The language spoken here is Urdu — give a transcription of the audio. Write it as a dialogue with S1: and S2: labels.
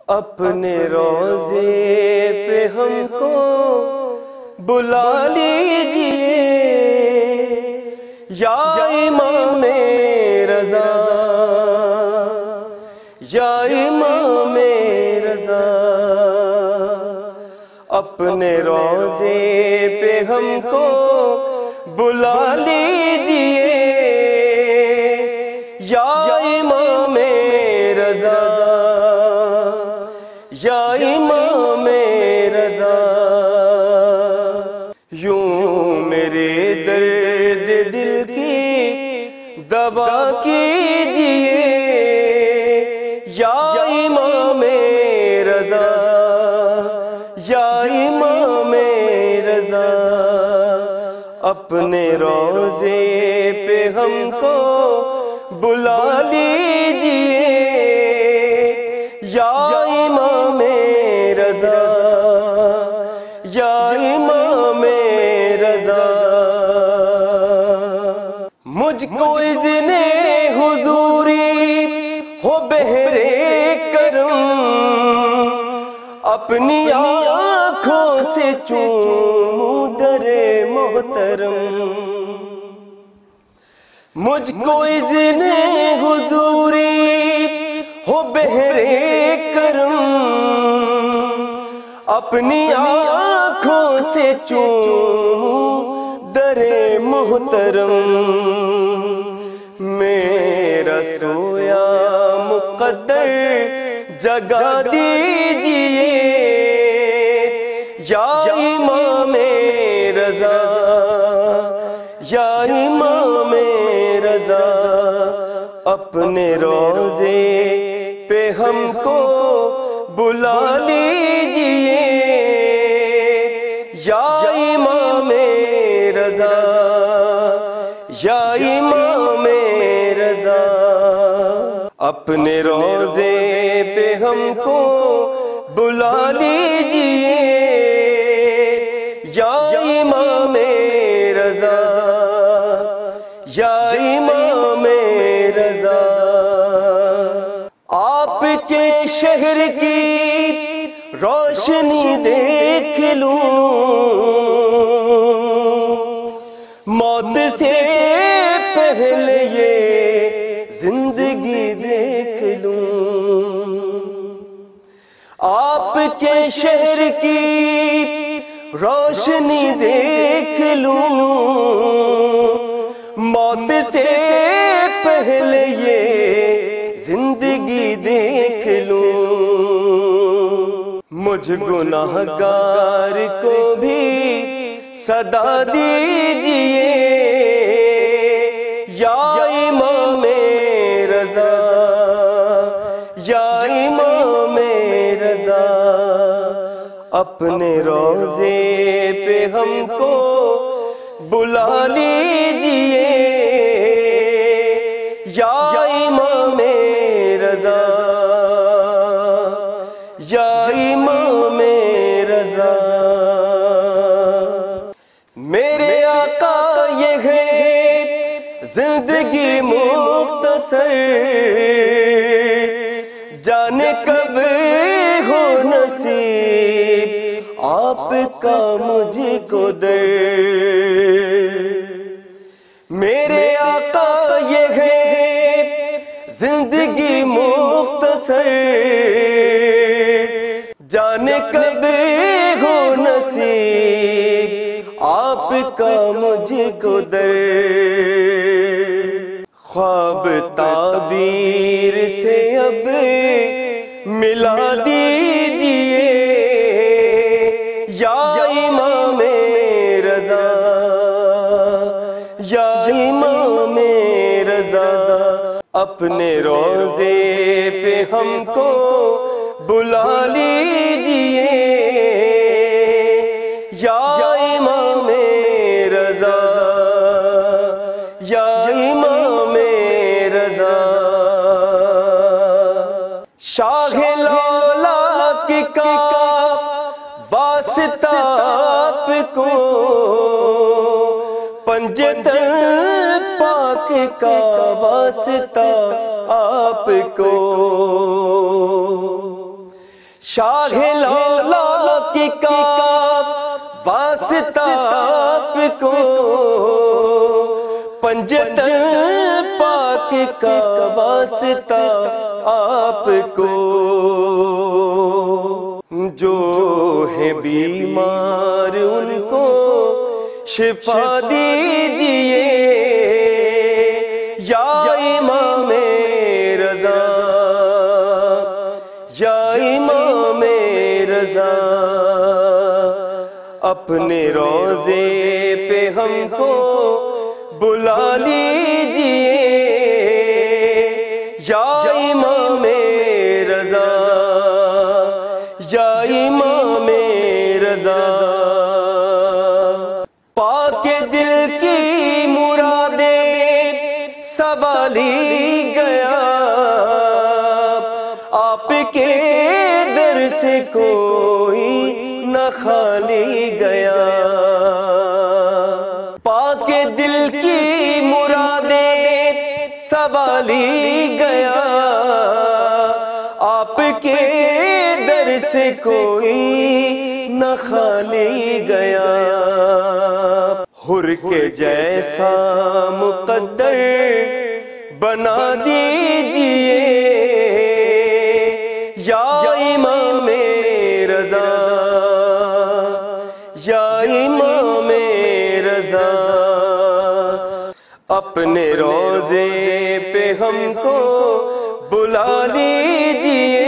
S1: اپنے روضے پہ ہم کو بلا لیجئے یا امام رضا، یا امام رضا، اپنے روضے پہ ہم کو بلا لیجئے یا امام رضا، یا امام رضا، یوں میرے درد دل کی دوا کیجئے یا امام رضا، یا امام رضا، اپنے روضے پہ ہم کو بلا لیجئے یا امام رضا، یا امام رضا، مجھ کو اذن حضوری ہو بہرے کرم، اپنی آنکھوں سے چوموں در محترم، مجھ کو اذن حضوری ہو بہرے کرم، اپنی آنکھوں سے چوموں در محترم، میرا سویا مقدر جگا دیجئے یا امام رضا، یا امام رضا، اپنے روضے پہ ہم کو بلا لیجئے یا امام رضا، یا امام رضا، اپنے روضے پہ ہم کو بلا لیجئے یا امام رضا، یا امام رضا، آپ کے شہر کی روشنی دیکھ لوں، موت سے پہلے یہ زندگی دیکھ لوں، آپ کے شہر کی روشنی دیکھ لوں، موت سے پہلے یہ زندگی دیکھ لوں، مجھ گناہگار کو بھی صدا دیجئے یا امام رضا، یا امام رضا، اپنے روضے پہ ہم کو بلا لیجئے یا امام رضا، یا امام رضا، میرے آقا یہ ہے زندگی مختصر، جانے کب ہو نصیب آپ کا مجھ کو در، میرے آقا یہ ہے زندگی مختصر، جانے کب ہو نصیب آپ کا مجھ کو در، خواب تعبیر سے اب ملا دیجئے یا امام رضا، یا امام رضا، اپنے روضے پہ ہم کو بلا لیجئے یا امام رضا، یا امام رضا، شاہ لولاک کا واسطہ آپ کو، پنجتن پاک کا واسطہ آپ کو، شاہ لولا کی کا واسطہ آپ کو، پنجتن پاک کا واسطہ آپ کو، جو ہے بیمار ان کو شفا دیجئے یا امام رضا، یا امام رضا، اپنے روضے پہ ہم کو بلا لیجئے یا امام رضا، یا امام رضا، پاک دل کی مرادیں سوالی گیا، آپ کے در سے کوئی نہ خالی گیا، پاک دل کی مرادیں سوالی گیا، آپ کے در سے کوئی نہ خالی گیا، حر کے جیسا مقدر بنا دیجئے یا امام رضا، یا امام رضا، اپنے روضے پہ ہم کو بلا لیجئے